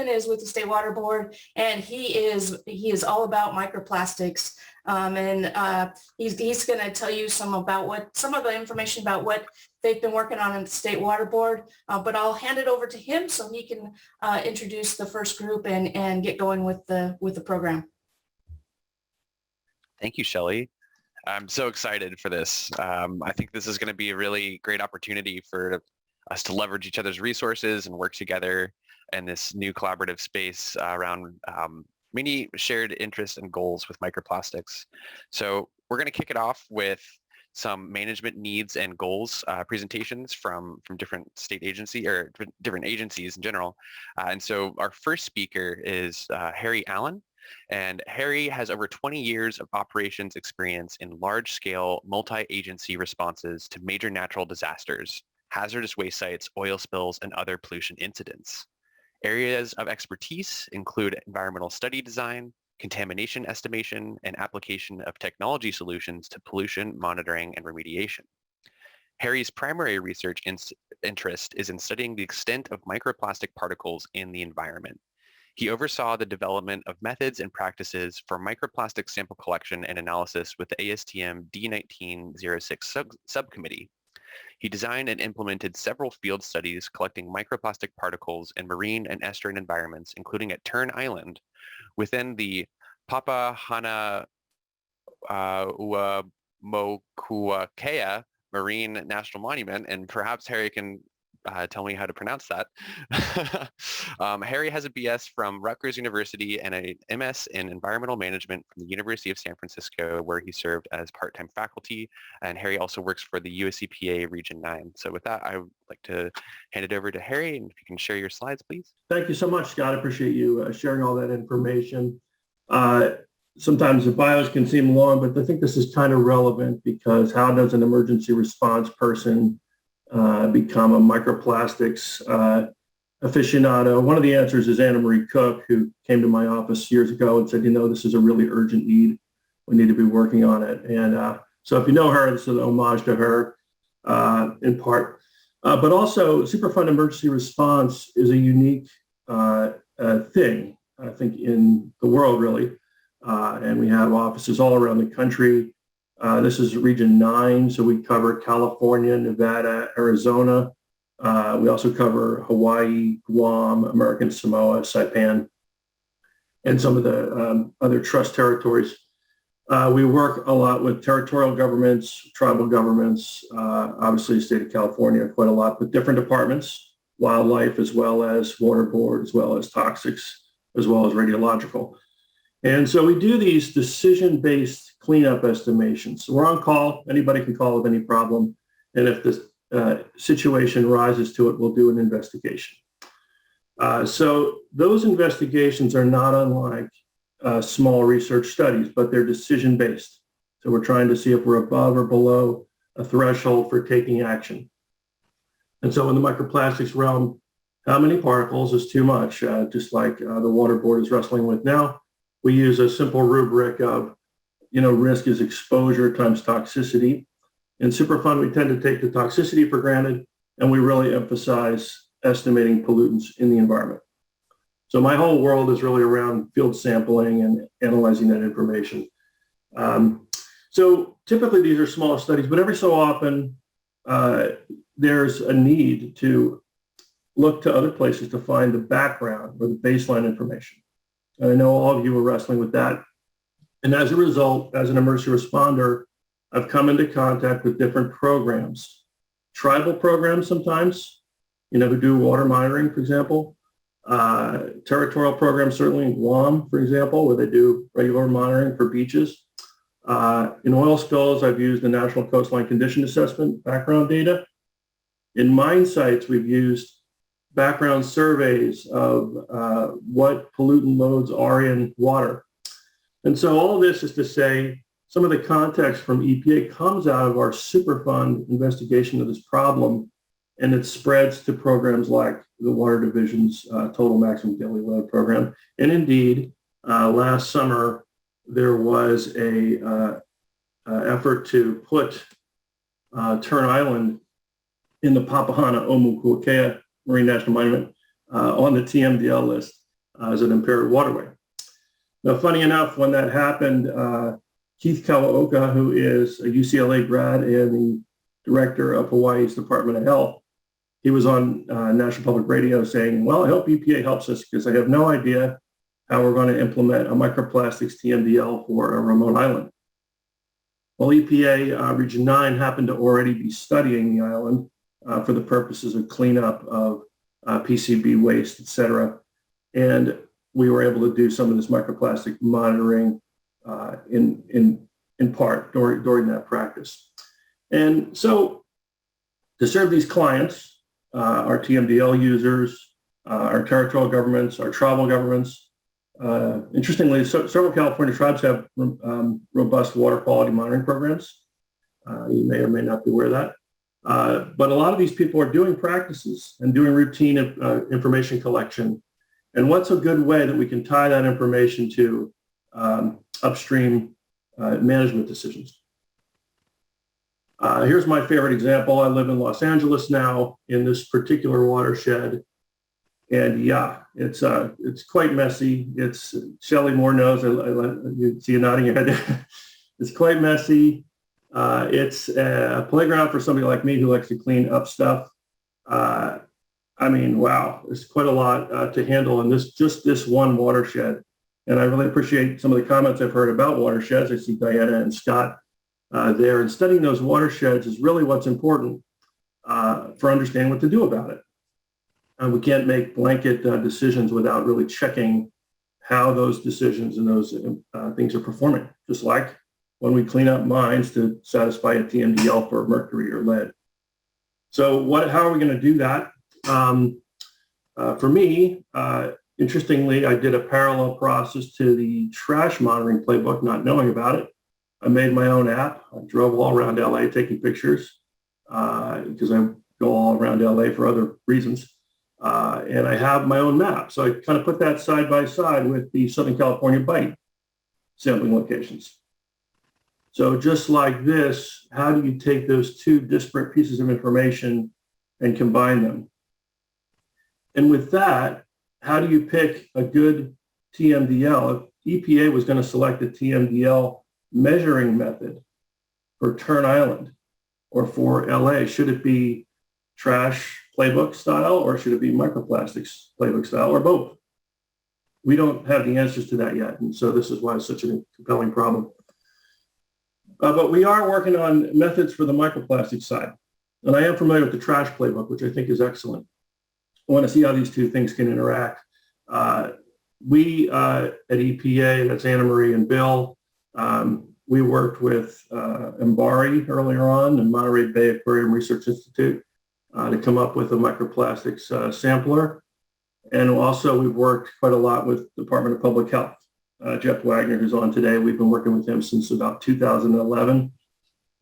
is with the State Water Board, and he is all about microplastics. He's going to tell you some of the information about what they've been working on in the State Water Board. But I'll hand it over to him so he can introduce the first group and get going with the program. Thank you, Shelley. I'm so excited for this. I think this is going to be a really great opportunity for us to leverage each other's resources and work together in this new collaborative space around many shared interests and goals with microplastics. So we're going to kick it off with some management needs and goals presentations from different state agency or different agencies in general. And so our first speaker is Harry Allen. And Harry has over 20 years of operations experience in large-scale multi-agency responses to major natural disasters, hazardous waste sites, oil spills, and other pollution incidents. Areas of expertise include environmental study design, contamination estimation, and application of technology solutions to pollution monitoring and remediation. Harry's primary research interest is in studying the extent of microplastic particles in the environment. He oversaw the development of methods and practices for microplastic sample collection and analysis with the ASTM D1906 Subcommittee. He designed and implemented several field studies collecting microplastic particles in marine and estuarine environments, including at Tern Island, within the Papahanaumokuakea Marine National Monument, and perhaps Harry can tell me how to pronounce that. Harry has a BS from Rutgers University and a MS in Environmental Management from the University of San Francisco, where he served as part-time faculty. And Harry also works for the US EPA Region 9. So with that, I would like to hand it over to Harry, and if you can share your slides, please. Thank you so much, Scott. I appreciate you sharing all that information. Sometimes the bios can seem long, but I think this is kind of relevant because how does an emergency response person become a microplastics aficionado? One of the answers is Anna Marie Cook, who came to my office years ago and said, this is a really urgent need. We need to be working on it. And so if you know her, this is an homage to her in part. But also, Superfund Emergency Response is a unique thing, I think, in the world, really. And we have offices all around the country. This is Region 9, so we cover California, Nevada, Arizona. We also cover Hawaii, Guam, American Samoa, Saipan, and some of the other trust territories. We work a lot with territorial governments, tribal governments, obviously the state of California quite a lot, with different departments, wildlife, as well as water board, as well as toxics, as well as radiological. And so we do these decision-based cleanup estimations. So we're on call. Anybody can call with any problem. And if the situation rises to it, we'll do an investigation. So those investigations are not unlike small research studies, but they're decision-based. So we're trying to see if we're above or below a threshold for taking action. And so in the microplastics realm, how many particles is too much? Just like the water board is wrestling with now. We use a simple rubric of, risk is exposure times toxicity. In Superfund, we tend to take the toxicity for granted, and we really emphasize estimating pollutants in the environment. So my whole world is really around field sampling and analyzing that information. So typically these are smaller studies, but every so often there's a need to look to other places to find the background or the baseline information. And I know all of you are wrestling with that. And as a result, as an emergency responder, I've come into contact with different programs, tribal programs sometimes, who do water monitoring, for example, territorial programs, certainly in Guam, for example, where they do regular monitoring for beaches. In oil spills, I've used the National Coastline Condition Assessment background data. In mine sites, we've used background surveys of what pollutant loads are in water. And so all of this is to say some of the context from EPA comes out of our Superfund investigation of this problem, and it spreads to programs like the Water Division's Total Maximum Daily Load program. And indeed, last summer, there was a effort to put Tern Island in the Papahanaumokuakea Marine National Monument on the TMDL list. as an impaired waterway. Now, funny enough, when that happened, Keith Kawaoka, who is a UCLA grad and the director of Hawaii's Department of Health, he was on National Public Radio saying, well, I hope EPA helps us because I have no idea how we're going to implement a microplastics TMDL for a remote island. Well, EPA Region 9 happened to already be studying the island for the purposes of cleanup of PCB waste, et cetera. And we were able to do some of this microplastic monitoring in part during that practice. And so to serve these clients, our TMDL users, our territorial governments, our tribal governments, interestingly, several California tribes have robust water quality monitoring programs. You may or may not be aware of that. But a lot of these people are doing practices and doing routine information collection. And what's a good way that we can tie that information to upstream management decisions? Here's my favorite example. I live in Los Angeles now in this particular watershed. And yeah, it's quite messy. It's Shelley Moore knows. You see you nodding your head. It's quite messy. It's a playground for somebody like me who likes to clean up stuff. I mean, wow, there's quite a lot to handle in just this one watershed. And I really appreciate some of the comments I've heard about watersheds. I see Diana and Scott there. And studying those watersheds is really what's important for understanding what to do about it. We can't make blanket decisions without really checking how those decisions and those things are performing, just like when we clean up mines to satisfy a TMDL for mercury or lead. So how are we going to do that? For me, interestingly, I did a parallel process to the trash monitoring playbook, not knowing about it. I made my own app. I drove all around LA taking pictures because I go all around LA for other reasons. And I have my own map. So I kind of put that side by side with the Southern California bite sampling locations. So just like this, how do you take those two disparate pieces of information and combine them? And with that, how do you pick a good TMDL? If EPA was going to select a TMDL measuring method for Turn Island or for LA, should it be trash playbook style or should it be microplastics playbook style or both? We don't have the answers to that yet. And so this is why it's such a compelling problem. But we are working on methods for the microplastic side. And I am familiar with the trash playbook, which I think is excellent. I want to see how these two things can interact. We at EPA, that's Anna Marie and Bill, we worked with MBARI earlier on and Monterey Bay Aquarium Research Institute to come up with a microplastics sampler. And also we've worked quite a lot with the Department of Public Health. Jeff Wagner, who's on today, we've been working with him since about 2011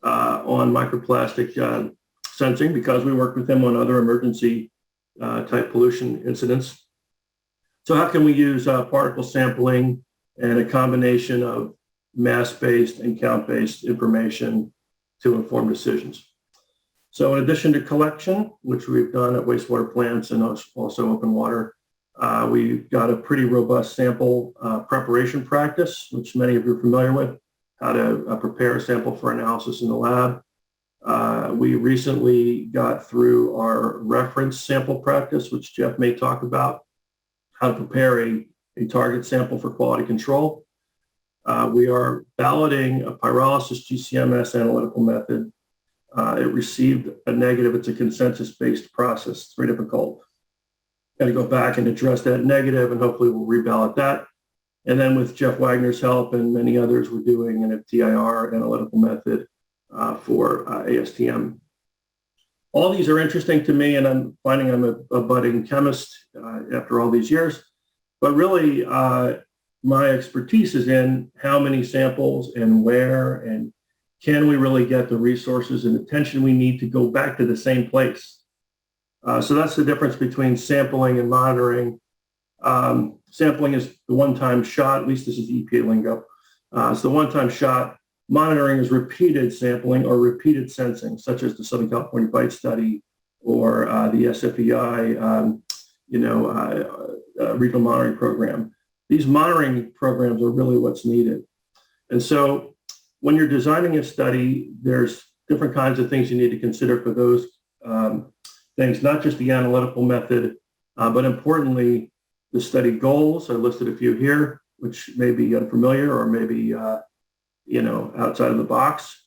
on microplastic sensing because we worked with him on other emergency type pollution incidents. So how can we use particle sampling and a combination of mass-based and count-based information to inform decisions? So in addition to collection, which we've done at wastewater plants and also open water, we've got a pretty robust sample preparation practice, which many of you are familiar with, how to prepare a sample for analysis in the lab. We recently got through our reference sample practice, which Jeff may talk about, how to prepare a target sample for quality control. We are balloting a pyrolysis GCMS analytical method. It received a negative. It's a consensus-based process. It's very difficult. Got to go back and address that negative, and hopefully we'll reballot that. And then with Jeff Wagner's help and many others, we're doing an FTIR analytical method for ASTM. All these are interesting to me, and I'm finding I'm a budding chemist after all these years. But really, my expertise is in how many samples and where, and can we really get the resources and attention we need to go back to the same place? So that's the difference between sampling and monitoring. Sampling is the one-time shot, at least this is EPA lingo. It's the one-time shot. Monitoring is repeated sampling or repeated sensing, such as the Southern California Bite Study or the SFEI, regional monitoring program. These monitoring programs are really what's needed. And so when you're designing a study, there's different kinds of things you need to consider for those things, not just the analytical method, but importantly, the study goals. I listed a few here, which may be unfamiliar or maybe outside of the box.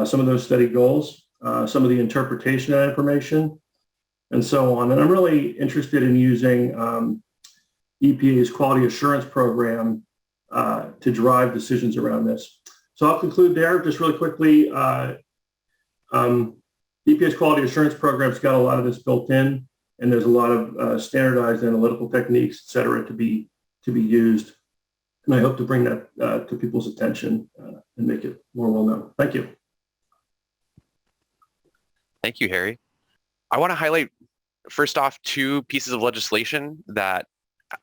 Some of those study goals, some of the interpretation of that information, and so on. And I'm really interested in using EPA's quality assurance program to drive decisions around this. So I'll conclude there just really quickly. EPA's quality assurance program's got a lot of this built in, and there's a lot of standardized analytical techniques, et cetera, to be used. And I hope to bring that to people's attention and make it more well known. Thank you. Thank you, Harry. I want to highlight, first off, two pieces of legislation that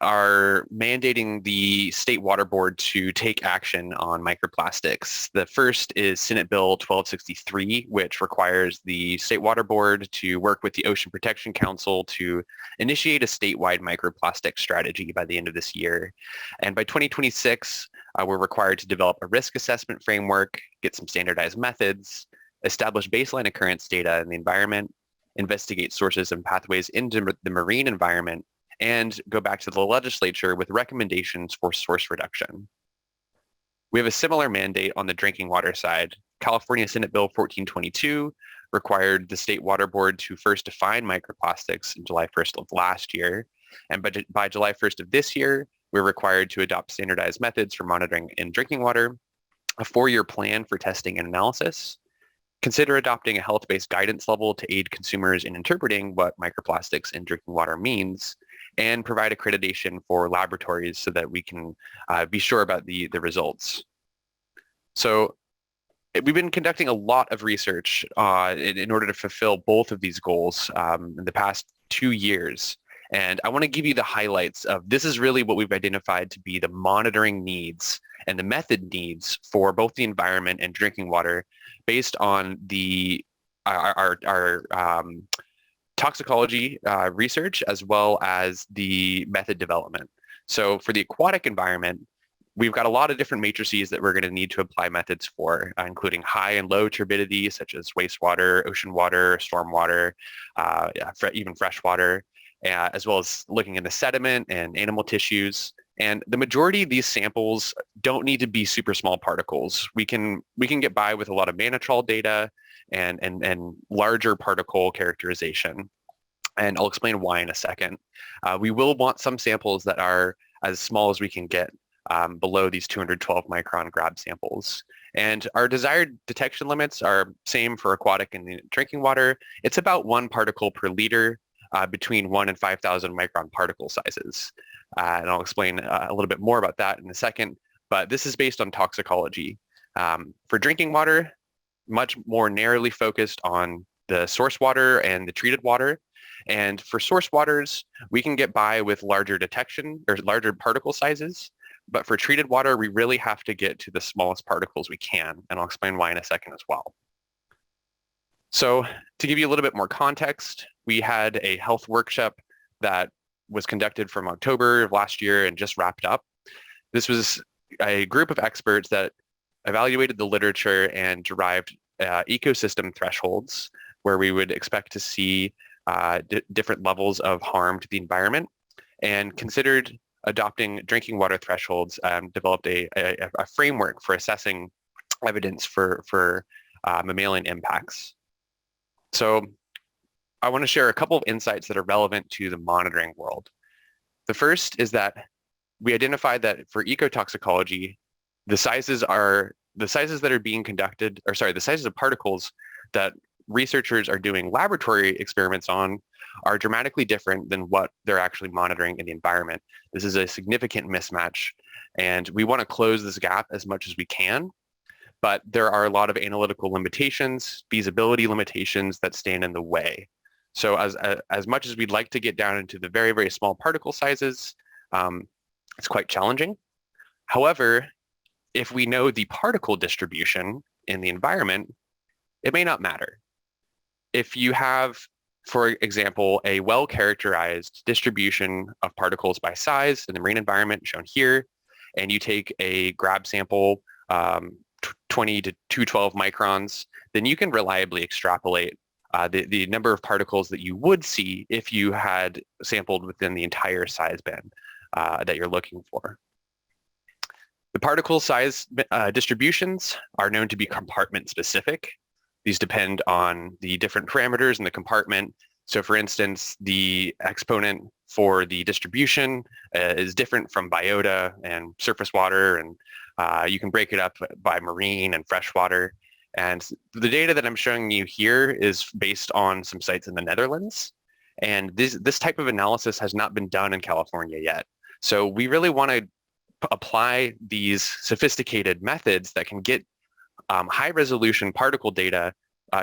are mandating the State Water Board to take action on microplastics. The first is Senate Bill 1263, which requires the State Water Board to work with the Ocean Protection Council to initiate a statewide microplastic strategy by the end of this year. And by 2026, we're required to develop a risk assessment framework, get some standardized methods, establish baseline occurrence data in the environment, investigate sources and pathways into the marine environment, and go back to the legislature with recommendations for source reduction. We have a similar mandate on the drinking water side. California Senate Bill 1422 required the State Water Board to first define microplastics on July 1st of last year. And by July 1st of this year, we're required to adopt standardized methods for monitoring in drinking water, a 4-year plan for testing and analysis, consider adopting a health-based guidance level to aid consumers in interpreting what microplastics in drinking water means, and provide accreditation for laboratories so that we can be sure about the results. So we've been conducting a lot of research in order to fulfill both of these goals in the past 2 years. And I want to give you the highlights of this is really what we've identified to be the monitoring needs and the method needs for both the environment and drinking water based on our toxicology research as well as the method development. So for the aquatic environment, we've got a lot of different matrices that we're going to need to apply methods for, including high and low turbidity, such as wastewater, ocean water, stormwater, even fresh water, as well as looking into sediment and animal tissues. And the majority of these samples don't need to be super small particles. We can get by with a lot of mannitol data and larger particle characterization. And I'll explain why in a second. We will want some samples that are as small as we can get below these 212 micron grab samples. And our desired detection limits are same for aquatic and drinking water. It's about 1 particle per liter between 1 and 5,000 micron particle sizes. And I'll explain a little bit more about that in a second. But this is based on toxicology. For drinking water, much more narrowly focused on the source water and the treated water. And for source waters, we can get by with larger detection or larger particle sizes. But for treated water, we really have to get to the smallest particles we can. And I'll explain why in a second as well. So to give you a little bit more context, we had a health workshop that was conducted from October of last year and just wrapped up. This was a group of experts that evaluated the literature and derived ecosystem thresholds where we would expect to see different levels of harm to the environment, and considered adopting drinking water thresholds, developed a framework for assessing evidence for mammalian impacts. So I want to share a couple of insights that are relevant to the monitoring world. The first is that we identified that for ecotoxicology, the sizes that are being conducted, or sorry, the sizes of particles that researchers are doing laboratory experiments on are dramatically different than what they're actually monitoring in the environment. This is a significant mismatch, and we want to close this gap as much as we can, but there are a lot of analytical limitations, feasibility limitations that stand in the way. So as much as we'd like to get down into the very, very small particle sizes, it's quite challenging. However, if we know the particle distribution in the environment, it may not matter. If you have for example, a well-characterized distribution of particles by size in the marine environment shown here, and you take a grab sample 20 to 212 microns, then you can reliably extrapolate the number of particles that you would see if you had sampled within the entire size band that you're looking for. The particle size distributions are known to be compartment specific. These depend on the different parameters in the compartment. So for instance, the exponent for the distribution is different from biota and surface water, and you can break it up by marine and freshwater. And the data that I'm showing you here is based on some sites in the Netherlands. And this type of analysis has not been done in California yet. So we really want to apply these sophisticated methods that can get high resolution particle data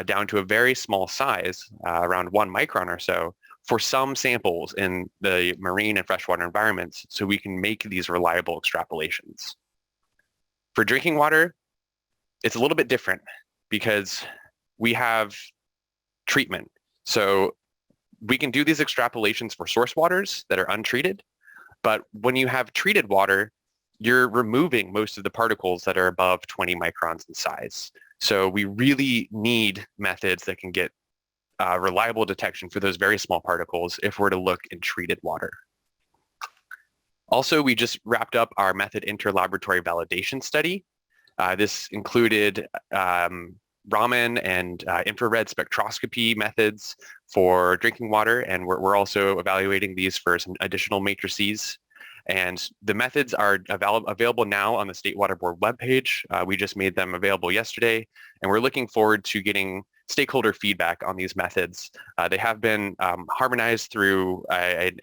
down to a very small size, around 1 micron or so, for some samples in the marine and freshwater environments, so we can make these reliable extrapolations. For drinking water, it's a little bit different because we have treatment. So we can do these extrapolations for source waters that are untreated, but when you have treated water, you're removing most of the particles that are above 20 microns in size. So we really need methods that can get reliable detection for those very small particles if we're to look in treated water. Also, we just wrapped up our method interlaboratory validation study. This included Raman and infrared spectroscopy methods for drinking water, and we're also evaluating these for some additional matrices. And the methods are available now on the State Water Board webpage. We just made them available yesterday, and we're looking forward to getting stakeholder feedback on these methods. They have been harmonized through an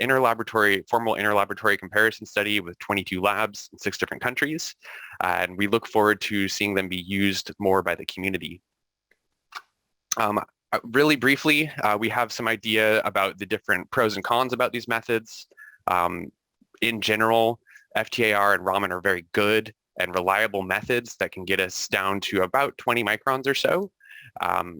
formal interlaboratory comparison study with 22 labs in 6 different countries, and we look forward to seeing them be used more by the community. Really briefly, we have some idea about the different pros and cons about these methods. In general, FTIR and Raman are very good and reliable methods that can get us down to about 20 microns or so.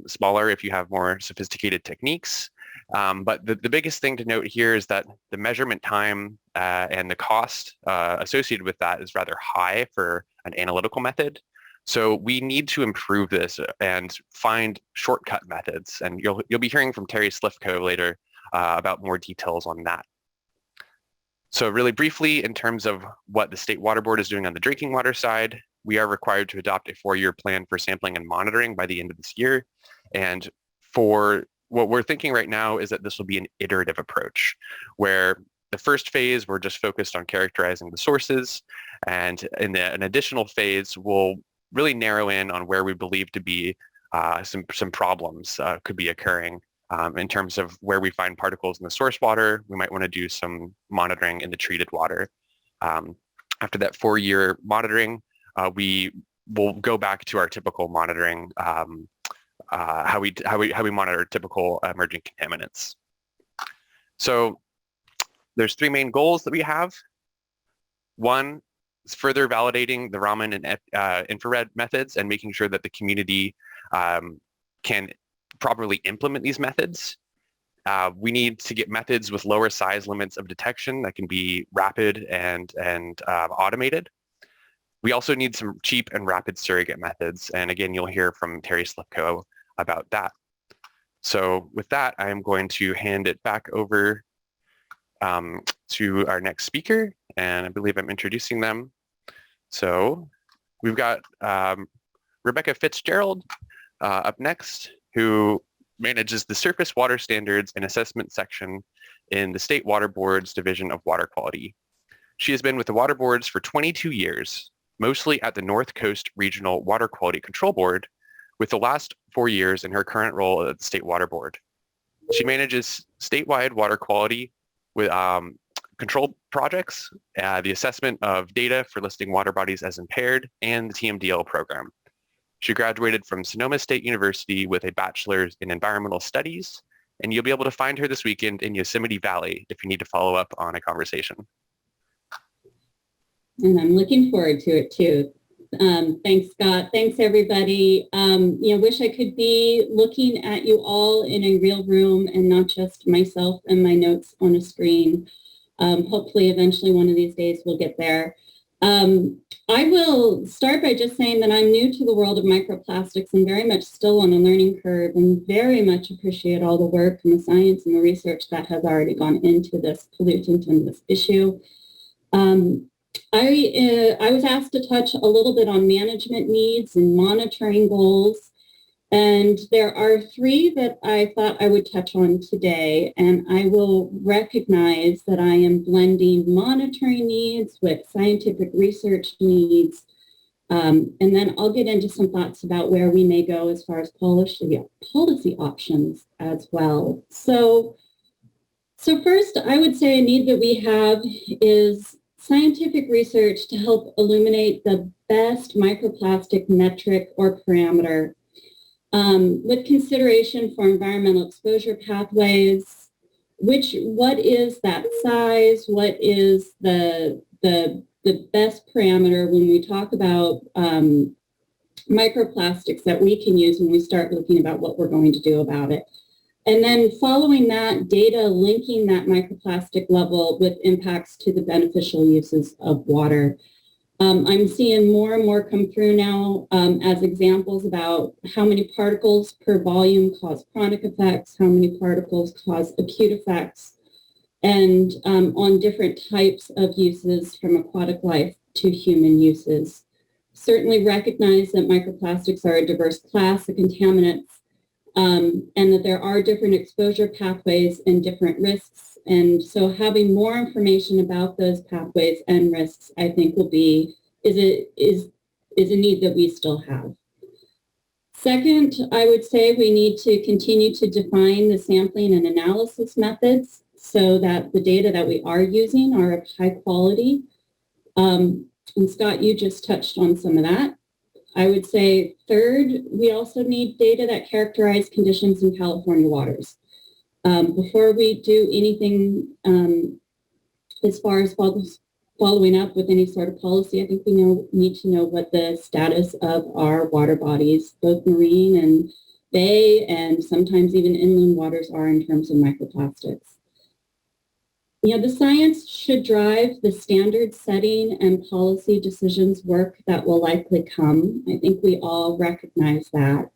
Smaller if you have more sophisticated techniques. But the biggest thing to note here is that the measurement time and the cost associated with that is rather high for an analytical method. So we need to improve this and find shortcut methods. And you'll be hearing from Terry Slifko later about more details on that. So really briefly, in terms of what the State Water Board is doing on the drinking water side, we are required to adopt a 4-year plan for sampling and monitoring by the end of this year. And for what we're thinking right now is that this will be an iterative approach, where the first phase, we're just focused on characterizing the sources. And in an additional phase, we'll really narrow in on where we believe to be some problems could be occurring. In terms of where we find particles in the source water, we might want to do some monitoring in the treated water. After that 4-year monitoring, we will go back to our typical monitoring, how we monitor typical emerging contaminants. So there's 3 main goals that we have. One is further validating the Raman and infrared methods and making sure that the community can properly implement these methods. We need to get methods with lower size limits of detection that can be rapid and automated. We also need some cheap and rapid surrogate methods. And again, you'll hear from Terry Slifko about that. So with that, I am going to hand it back over to our next speaker. And I believe I'm introducing them. So we've got Rebecca Fitzgerald up next, who manages the Surface Water Standards and Assessment section in the State Water Board's Division of Water Quality. She has been with the water boards for 22 years, mostly at the North Coast Regional Water Quality Control Board, with the last 4 years in her current role at the State Water Board. She manages statewide water quality with control projects, the assessment of data for listing water bodies as impaired, and the TMDL program. She graduated from Sonoma State University with a bachelor's in environmental studies, and you'll be able to find her this weekend in Yosemite Valley if you need to follow up on a conversation. And I'm looking forward to it too. Thanks, Scott. Thanks, everybody. Wish I could be looking at you all in a real room and not just myself and my notes on a screen. Hopefully, eventually, one of these days, we'll get there. I will start by just saying that I'm new to the world of microplastics and very much still on a learning curve, and very much appreciate all the work and the science and the research that has already gone into this pollutant and this issue. I was asked to touch a little bit on management needs and monitoring goals, and there are three that I thought I would touch on today, and I will recognize that I am blending monitoring needs with scientific research needs, and then I'll get into some thoughts about where we may go as far as policy options as well. So first, I would say a need that we have is scientific research to help illuminate the best microplastic metric or parameter with consideration for environmental exposure pathways. What is that size? What is the best parameter when we talk about microplastics that we can use when we start looking about what we're going to do about it? And then following that, data linking that microplastic level with impacts to the beneficial uses of water. I'm seeing more and more come through now as examples about how many particles per volume cause chronic effects, how many particles cause acute effects, and on different types of uses from aquatic life to human uses. Certainly recognize that microplastics are a diverse class of contaminants, and that there are different exposure pathways and different risks. And so having more information about those pathways and risks, I think is a need that we still have. Second, I would say we need to continue to define the sampling and analysis methods so that the data that we are using are of high quality. And Scott, you just touched on some of that. I would say third, we also need data that characterize conditions in California waters. Before we do anything as far as following up with any sort of policy, I think we need to know what the status of our water bodies, both marine and bay, and sometimes even inland waters are in terms of microplastics. The science should drive the standard setting and policy decisions work that will likely come. I think we all recognize that.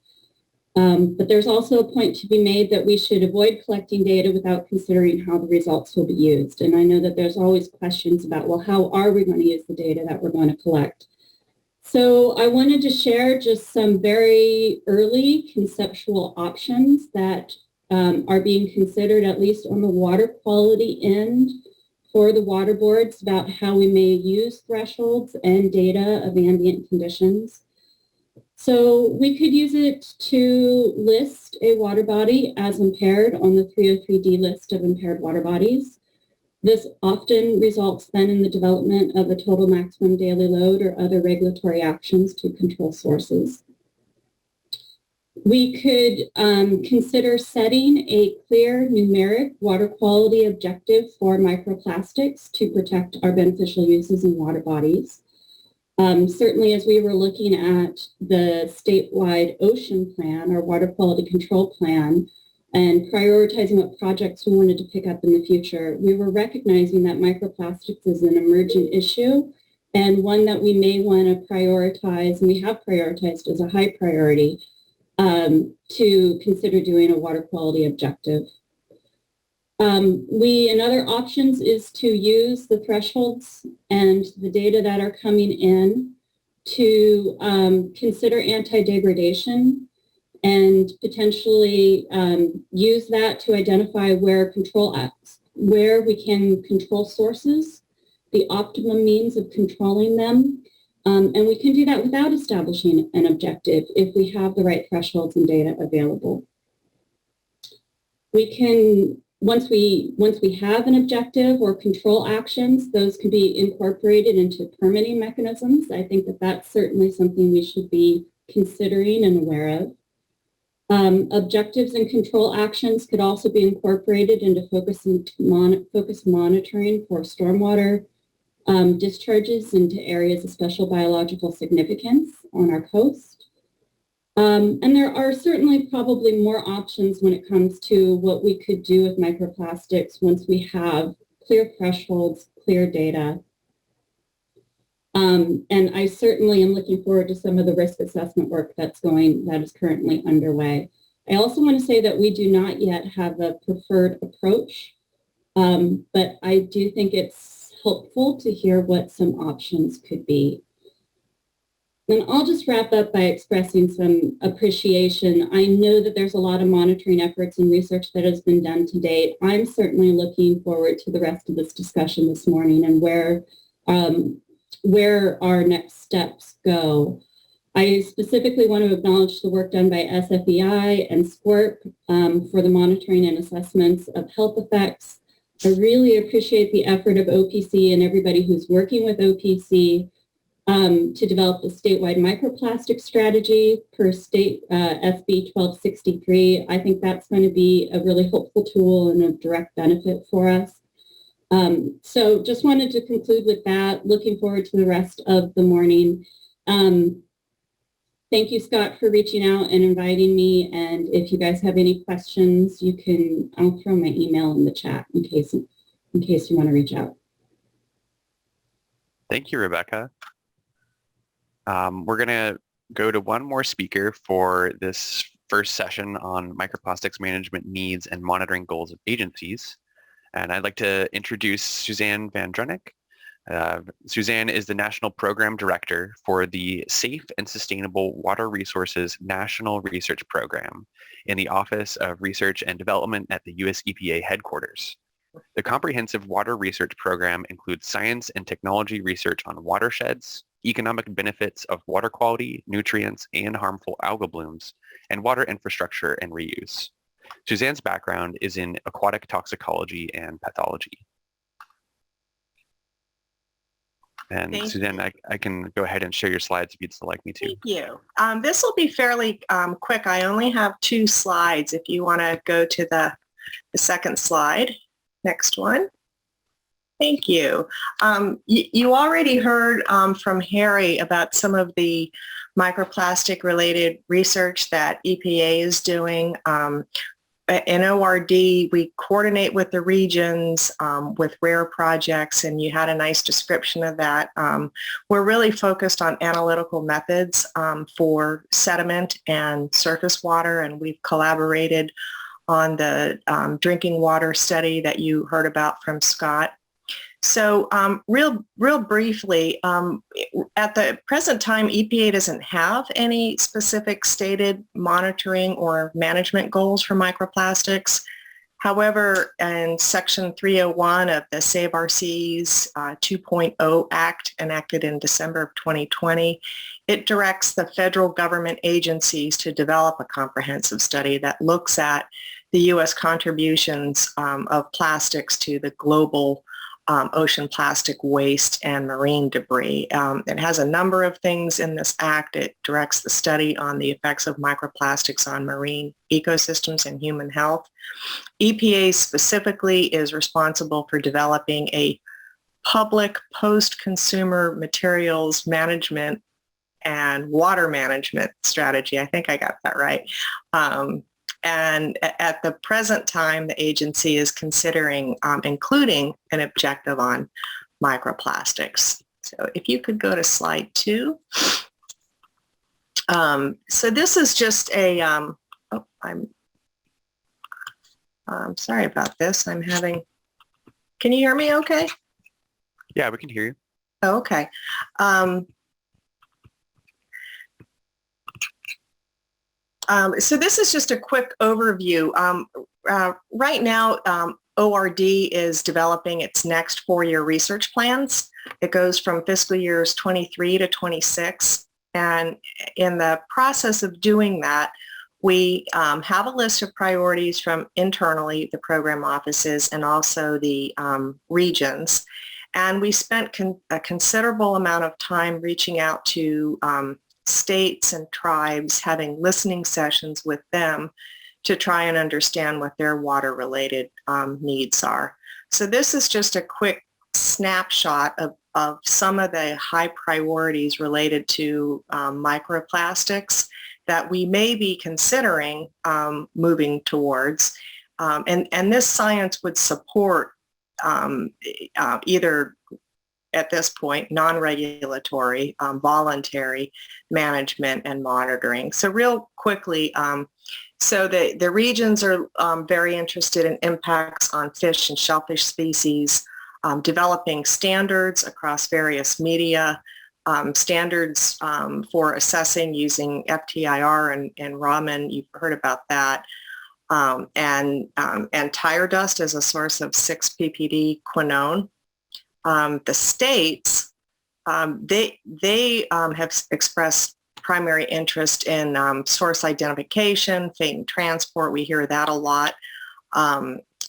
But there's also a point to be made that we should avoid collecting data without considering how the results will be used. And I know that there's always questions about, well, how are we going to use the data that we're going to collect? So I wanted to share just some very early conceptual options that are being considered, at least on the water quality end, for the water boards about how we may use thresholds and data of ambient conditions. So we could use it to list a water body as impaired on the 303D list of impaired water bodies. This often results then in the development of a total maximum daily load or other regulatory actions to control sources. We could consider setting a clear numeric water quality objective for microplastics to protect our beneficial uses in water bodies. Certainly, as we were looking at the statewide ocean plan or water quality control plan and prioritizing what projects we wanted to pick up in the future, we were recognizing that microplastics is an emerging issue and one that we may want to prioritize, and we have prioritized as a high priority, to consider doing a water quality objective. Another options is to use the thresholds and the data that are coming in to consider anti-degradation and potentially use that to identify where we can control sources, the optimum means of controlling them. And we can do that without establishing an objective if we have the right thresholds and data available. We can, once we have an objective or control actions, those can be incorporated into permitting mechanisms. I think that that's certainly something we should be considering and aware of. Objectives and control actions could also be incorporated into focus monitoring for stormwater, discharges into areas of special biological significance on our coast. And there are certainly probably more options when it comes to what we could do with microplastics once we have clear thresholds, clear data. And I certainly am looking forward to some of the risk assessment work that is currently underway. I also want to say that we do not yet have a preferred approach, but I do think it's helpful to hear what some options could be. And I'll just wrap up by expressing some appreciation. I know that there's a lot of monitoring efforts and research that has been done to date. I'm certainly looking forward to the rest of this discussion this morning and where our next steps go. I specifically want to acknowledge the work done by SFEI and SQUIRP for the monitoring and assessments of health effects. I really appreciate the effort of OPC and everybody who's working with OPC to develop the statewide microplastic strategy per state SB 1263. I think that's going to be a really helpful tool and a direct benefit for us. So just wanted to conclude with that. Looking forward to the rest of the morning. Thank you, Scott, for reaching out and inviting me. And if you guys have any questions, I'll throw my email in the chat in case you want to reach out. Thank you, Rebecca. We're going to go to one more speaker for this first session on microplastics management needs and monitoring goals of agencies. And I'd like to introduce Suzanne VanDrunick. Suzanne is the National Program Director for the Safe and Sustainable Water Resources National Research Program in the Office of Research and Development at the US EPA headquarters. The comprehensive water research program includes science and technology research on watersheds, economic benefits of water quality, nutrients, and harmful algal blooms, and water infrastructure and reuse. Suzanne's background is in aquatic toxicology and pathology. And Thank Suzanne, I can go ahead and share your slides if you'd still like me to. Thank you. This will be fairly quick. I only have 2 slides. If you want to go to the second slide, next one. Thank you. You already heard from Harry about some of the microplastic related research that EPA is doing. In ORD, we coordinate with the regions with rare projects, and you had a nice description of that. We're really focused on analytical methods for sediment and surface water, and we've collaborated on the drinking water study that you heard about from Scott. So real briefly, at the present time, EPA doesn't have any specific stated monitoring or management goals for microplastics. However, in Section 301 of the Save Our Seas 2.0 Act, enacted in December of 2020, it directs the federal government agencies to develop a comprehensive study that looks at the U.S. contributions of plastics to the global ocean plastic waste and marine debris. It has a number of things in this act. It directs the study on the effects of microplastics on marine ecosystems and human health. EPA specifically is responsible for developing a public post-consumer materials management and water management strategy. I think I got that right. And at the present time, the agency is considering including an objective on microplastics. So if you could go to slide 2. So this is just a, I'm sorry about this. I'm having, can you hear me okay? Yeah, we can hear you. Oh, okay. So this is just a quick overview. Right now, ORD is developing its next 4-year research plans. It goes from fiscal years 23 to 26. And in the process of doing that, we have a list of priorities from internally, the program offices, and also the regions. And we spent a considerable amount of time reaching out to states and tribes, having listening sessions with them to try and understand what their water-related needs are. So this is just a quick snapshot of of some of the high priorities related to microplastics that we may be considering moving towards. And this science would support either at this point non-regulatory, voluntary management and monitoring. So real quickly, so the regions are very interested in impacts on fish and shellfish species, developing standards across various media, standards for assessing using FTIR and Raman, you've heard about that, and tire dust as a source of 6-ppd quinone. The states, they have expressed primary interest in source identification, fate and transport. We hear that a lot.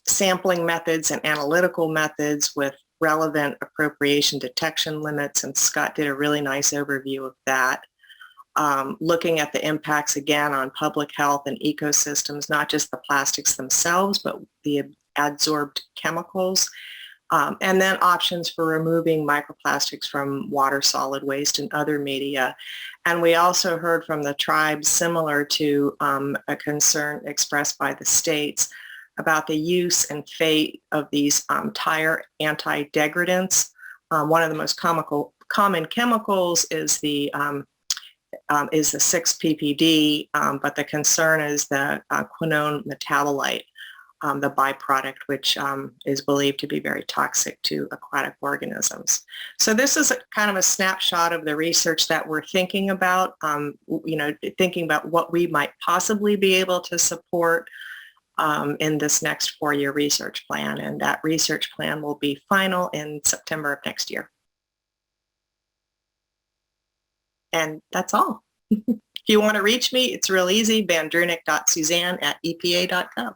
Sampling methods and analytical methods with relevant appropriation detection limits, and Scott did a really nice overview of that. Looking at the impacts again on public health and ecosystems, not just the plastics themselves, but the adsorbed chemicals. And then options for removing microplastics from water, solid waste, and other media. And we also heard from the tribes, similar to a concern expressed by the states, about the use and fate of these tire anti-degradants. One of the most common chemicals is the 6-ppd, but the concern is the quinone metabolite, the byproduct, which is believed to be very toxic to aquatic organisms. So this is kind of a snapshot of the research that we're thinking about, thinking about what we might possibly be able to support in this next 4-year research plan. And that research plan will be final in September of next year. And that's all. If you want to reach me, it's real easy, VanDrunick.Suzanne@epa.gov.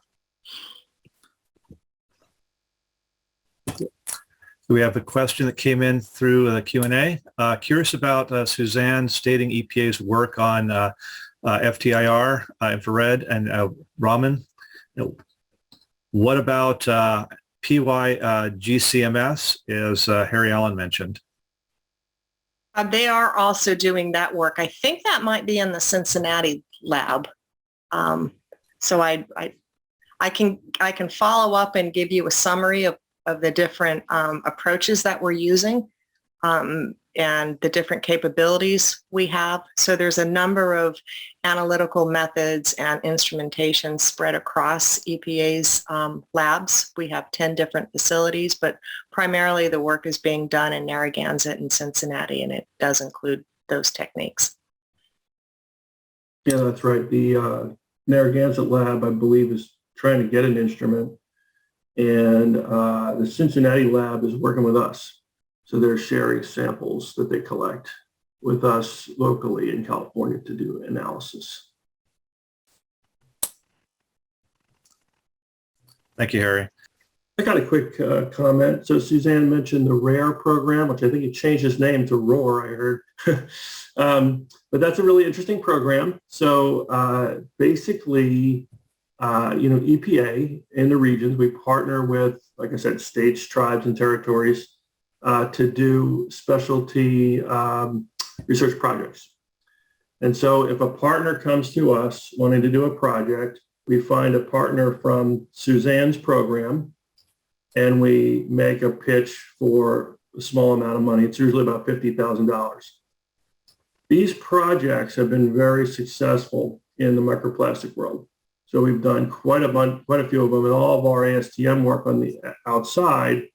We have a question that came in through the Q&A. Curious about Suzanne stating EPA's work on FTIR, infrared, and Raman. What about PYGCMS, as Harry Allen mentioned? They are also doing that work. I think that might be in the Cincinnati lab. So I can follow up and give you a summary of the different approaches that we're using and the different capabilities we have. So there's a number of analytical methods and instrumentation spread across EPA's labs. We have 10 different facilities, but primarily the work is being done in Narragansett and Cincinnati, and it does include those techniques. Yeah, that's right. The Narragansett lab, I believe, is trying to get an instrument, and the Cincinnati lab is working with us. So they're sharing samples that they collect with us locally in California to do analysis. Thank you, Harry. I got a quick comment. So Suzanne mentioned the RARE program, which I think it changed its name to ROAR, I heard. But that's a really interesting program. So basically, EPA in the regions, we partner with, like I said, states, tribes, and territories to do specialty research projects. And so if a partner comes to us wanting to do a project, we find a partner from Suzanne's program, and we make a pitch for a small amount of money. It's usually about $50,000. These projects have been very successful in the microplastic world. So we've done quite a few of them, and all of our ASTM work on the outside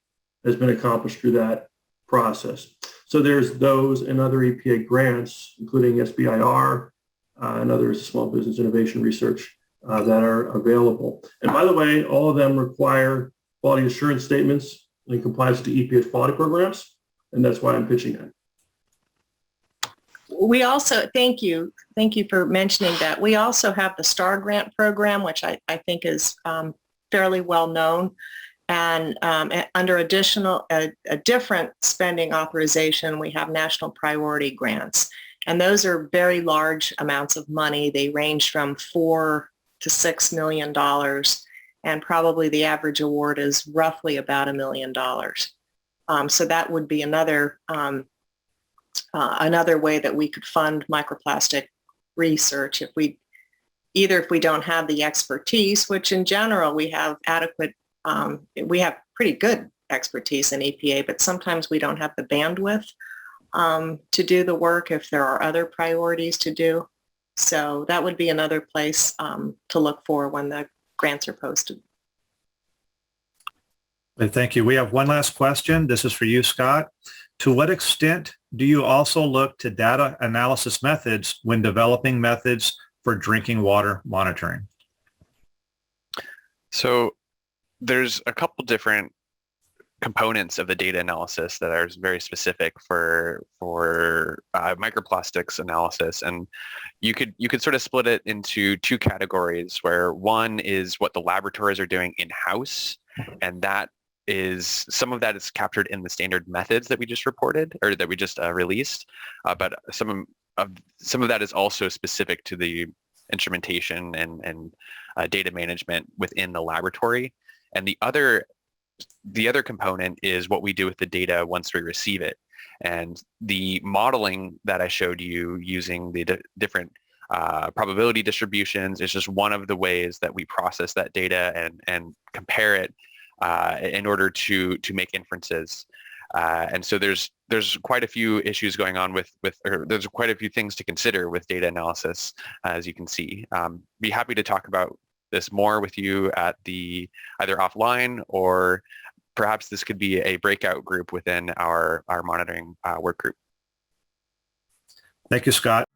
has been accomplished through that process. So there's those and other EPA grants, including SBIR and others, Small Business Innovation Research, that are available. And by the way, all of them require quality assurance statements in compliance with the EPA's quality programs, and that's why I'm pitching that. We also, thank you for mentioning that. We also have the STAR grant program, which I think is fairly well known. And under a different spending authorization, we have national priority grants. And those are very large amounts of money. They range from $4 to $6 million. And probably the average award is roughly about $1 million. So that would be another another way that we could fund microplastic research if we don't have the expertise, which in general we have adequate, we have pretty good expertise in EPA, but sometimes we don't have the bandwidth to do the work if there are other priorities to do. So that would be another place to look for when the grants are posted. Thank you. We have one last question. This is for you, Scott. To what extent do you also look to data analysis methods when developing methods for drinking water monitoring? So there's a couple different components of the data analysis that are very specific for microplastics analysis, and you could sort of split it into two categories, where one is what the laboratories are doing in-house, and that is some of that is captured in the standard methods that we just reported or that we just released, but some of that is also specific to the instrumentation and data management within the laboratory. And the other component is what we do with the data once we receive it. And the modeling that I showed you using the different probability distributions is just one of the ways that we process that data and compare it in order to make inferences. And so there's quite a few issues going on or there's quite a few things to consider with data analysis, as you can see. Be happy to talk about this more with you at either offline, or perhaps this could be a breakout group within our monitoring work group. Thank you, Scott.